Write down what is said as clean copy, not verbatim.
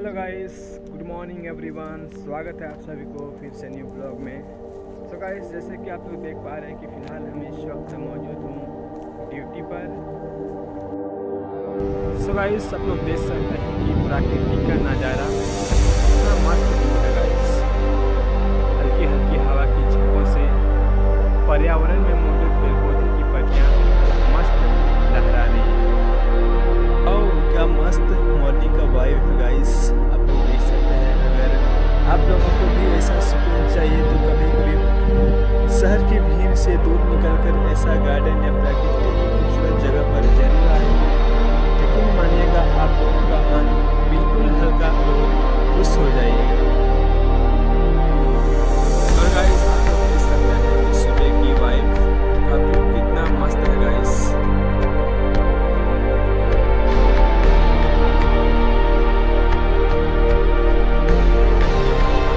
Hello guys, good morning everyone. स्वागत है आप सभी को फिर से न्यू ब्लॉग में। सो गाइस, जैसे कि आप लोग देख पा रहे हैं कि फ़िलहाल हम इस वक्त मौजूद हूँ ड्यूटी पर। सो गाइस, आप लोग देख सकते हैं कि प्रकृति का नज़ारा कितना मस्त है गाइस। हल्की हल्की हवा की झोंकों से पर्यावरण में मौजूद पेड़ पौधे की पत्तियाँ मस्त लहरा रही है। क्या मस्त मॉर्निंग का वाइब है गाइस, आप लोग देख सकते हैं। अगर आप लोगों को भी ऐसा सुकून चाहिए तो कभी कभी शहर की भीड़ से दूर निकलकर ऐसा गार्डन या प्रकृति की खूबसूरत जगह पर जरूर आए। यकीन मानिएगा आप लोगों का मन